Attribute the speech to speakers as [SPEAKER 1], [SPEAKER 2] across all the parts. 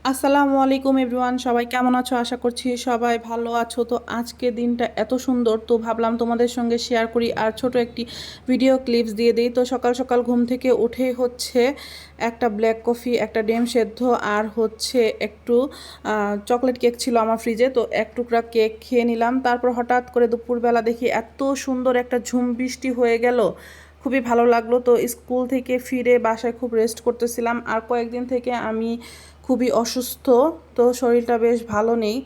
[SPEAKER 1] আসসালামু আলাইকুম এভরিওয়ান, সবাই কেমন আছো? আশা করছি সবাই ভালো আছো। তো আজকে দিনটা এত সুন্দর, তো ভাবলাম তোমাদের সঙ্গে শেয়ার করি আর ছোট একটি ভিডিও ক্লিপস দিয়ে দিই। তো সকাল সকাল ঘুম থেকে উঠে হচ্ছে একটা ব্ল্যাক কফি, একটা ডিম সেদ্ধ আর হচ্ছে একটু চকলেট কেক ছিল আমার ফ্রিজে, তো এক টুকরা কেক খেয়ে নিলাম। তারপর হঠাৎ করে দুপুরবেলা দেখি এত সুন্দর একটা ঝুম বৃষ্টি হয়ে গেল, খুবই ভালো লাগলো। তো স্কুল থেকে ফিরে বাসায় খুব রেস্ট করতেছিলাম, আর কয়েকদিন থেকে আমি খুবই অসুস্থ, তো শরীরটা বেশ ভালো নেই।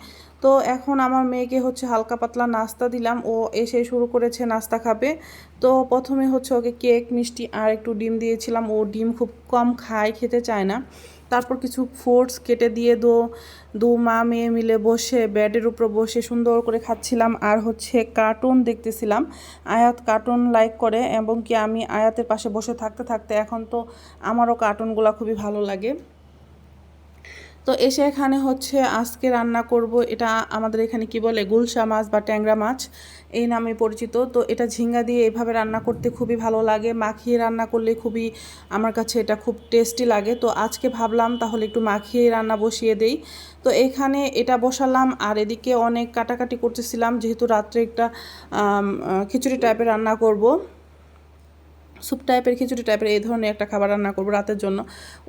[SPEAKER 1] তো এখন আমার মেয়েকে হচ্ছে হালকা পাতলা নাস্তা দিলাম, ও এসে শুরু করেছে নাস্তা খাবে। তো প্রথমে হচ্ছে ওকে কেক, মিষ্টি আর একটু ডিম দিয়েছিলাম, ও ডিম খুব কম খায়, খেতে চায় না। তারপর কিছু ফ্রুটস কেটে দিয়ে দু মা মেয়ে মিলে বসে বেডের উপর বসে সুন্দর করে খাচ্ছিলাম আর হচ্ছে কার্টুন দেখতেছিলাম। আয়াত কার্টুন লাইক করে, এবং কি আমি আয়াতের পাশে বসে থাকতে থাকতে এখন তো আমারও কার্টুনগুলো খুবই ভালো লাগে। তো এসে এখানে হচ্ছে আজকে রান্না করব, এটা আমাদের এখানে কি বলে, গুলশা মাছ বা ট্যাংরা মাছ এই নামে পরিচিত। তো এটা ঝিঙ্গা দিয়ে এভাবে রান্না করতে খুবই ভালো লাগে, মাখিয়ে রান্না করলে খুবই, আমার কাছে এটা খুব টেস্টি লাগে। তো আজকে ভাবলাম তাহলে একটু মাখিয়ে রান্না বসিয়ে দেই। তো এখানে এটা বসালাম, আর এদিকে অনেক কাটাকাটি করতেছিলাম, যেহেতু রাত্রে একটা খিচুড়ি টাইপের রান্না করব, স্যুপ টাইপের, খিচুড়ি টাইপের এই ধরনের একটা খাবার রান্না করবো রাতের জন্য।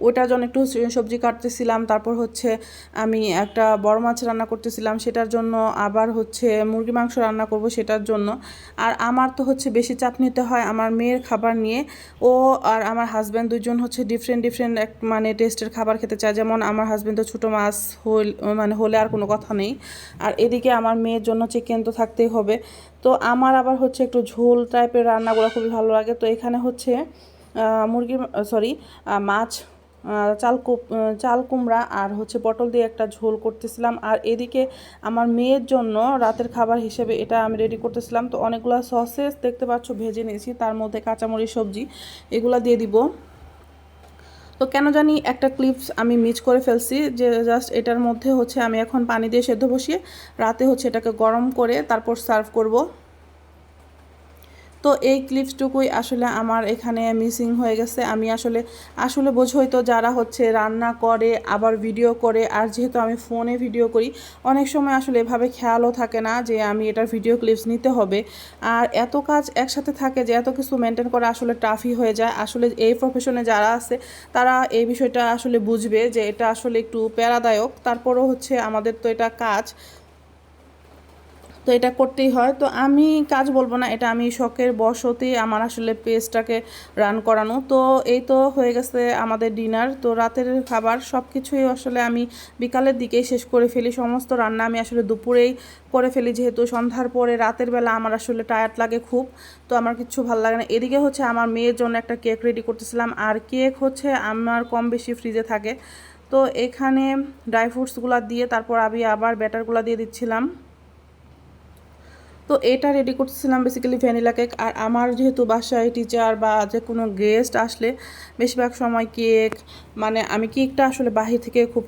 [SPEAKER 1] ওটার জন্য একটু সবজি কাটতেছিলাম। তারপর হচ্ছে আমি একটা বড় মাছ রান্না করতেছিলাম, সেটার জন্য আবার হচ্ছে মুরগি মাংস রান্না করব সেটার জন্য। আর আমার তো হচ্ছে বেশি চাপ নিতে হয় আমার মেয়ের খাবার নিয়ে। ও আর আমার হাজব্যান্ড দুজন হচ্ছে ডিফারেন্ট ডিফারেন্ট এক মানে টেস্টের খাবার খেতে চায়। যেমন আমার হাজব্যান্ড তো ছোটো মাছ হলে আর কোনো কথা নেই, আর এদিকে আমার মেয়ের জন্য চিকেন তো থাকতেই হবে। তো আমার আবার হচ্ছে একটু ঝোল টাইপের রান্নাগুলো খুবই ভালো লাগে। তো এখানে হচ্ছে মুরগি সরি মাছ, চাল কুমড়া আর হচ্ছে পটল দিয়ে একটা ঝোল করতেছিলাম। আর এদিকে আমার মেয়ের জন্য রাতের খাবার হিসেবে এটা আমি রেডি করতেছিলাম। তো অনেকগুলো সসেস দেখতে পাচ্ছ ভেজে নিয়েছি, তার মধ্যে কাঁচামরিচ, সবজি এগুলো দিয়ে দিব। তো কেন জানি একটা ক্লিপস আমি মিস করে ফেলছি, যে জাস্ট এটার মধ্যে হচ্ছে আমি এখন পানি দিয়ে সেদ্ধ বসিয়ে রাতে হচ্ছে এটাকে গরম করে তারপর সার্ভ করব। তো এই ক্লিপসটুকুই আসলে আমার এখানে মিসিং হয়ে গেছে। আমি আসলে আসলে বোঝোই তো, যারা হচ্ছে রান্না করে আবার ভিডিও করে, আর যেহেতু আমি ফোনে ভিডিও করি, অনেক সময় আসলে এভাবে খেয়ালও থাকে না যে আমি এটার ভিডিও ক্লিপস নিতে হবে। আর এত কাজ একসাথে থাকে যে এত কিছু মেনটেন করা আসলে টাফই হয়ে যায়। আসলে এই প্রফেশনে যারা আছে তারা এই বিষয়টা আসলে বুঝবে যে এটা আসলে একটু প্যারাদায়ক, তারপরও হচ্ছে আমাদের তো এটা কাজ, তো এটা করতেই হয়। তো আমি কাজ বলবো না, এটা আমি শখের বশতে আমার আসলে পেজটাকে রান করানো। তো এই তো হয়ে গেছে আমাদের ডিনার। তো রাতের খাবার সব কিছুই আসলে আমি বিকালের দিকেই শেষ করে ফেলি, সমস্ত রান্না আমি আসলে দুপুরেই করে ফেলি, যেহেতু সন্ধ্যার পরে রাতের বেলা আমার আসলে টায়ার্ড লাগে খুব, তো আমার কিচ্ছু ভালো লাগে না। এদিকে হচ্ছে আমার মেয়ের জন্য একটা কেক রেডি করতেছিলাম, আর কেক হচ্ছে আমার কম বেশি ফ্রিজে থাকে। তো এখানে ড্রাই ফ্রুটসগুলো দিয়ে তারপর আমি আবার ব্যাটারগুলো দিয়ে দিচ্ছিলাম। তো এটা রেডি করতেছিলাম বেসিক্যালি ভ্যানিলা কেক। আর আমার যেহেতু বাসায় টিচার বা যে কোনো গেস্ট আসলে বেশিরভাগ সময় কেক, মানে আমি কেকটা আসলে বাহির থেকে খুব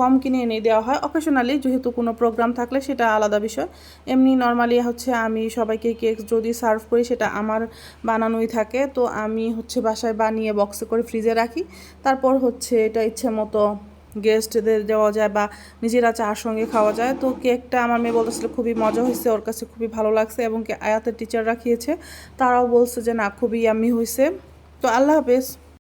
[SPEAKER 1] কম কিনে এনে দেওয়া হয় অকেশনালি, যেহেতু কোনো প্রোগ্রাম থাকলে সেটা আলাদা বিষয়। এমনি নর্মালি হচ্ছে আমি সবাইকে কেক যদি সার্ভ করি সেটা আমার বানানোই থাকে। তো আমি হচ্ছে বাসায় বানিয়ে বক্সে করে ফ্রিজে রাখি, তারপর হচ্ছে এটা ইচ্ছে মতো গেস্টদের দেওয়া যায় বা নিজেরা চার সঙ্গে খাওয়া যায়। তো কেকটা আমার মেয়ে বলতেছিল খুবই মজা হয়েছে, ওর কাছে খুবই ভালো লাগছে, এবং কি আয়াতের টিচাররা খেয়েছে, তারাও বলছে যে না খুবই ইয়াম্মি হয়েছে। তো আল্লাহ হাফেজ।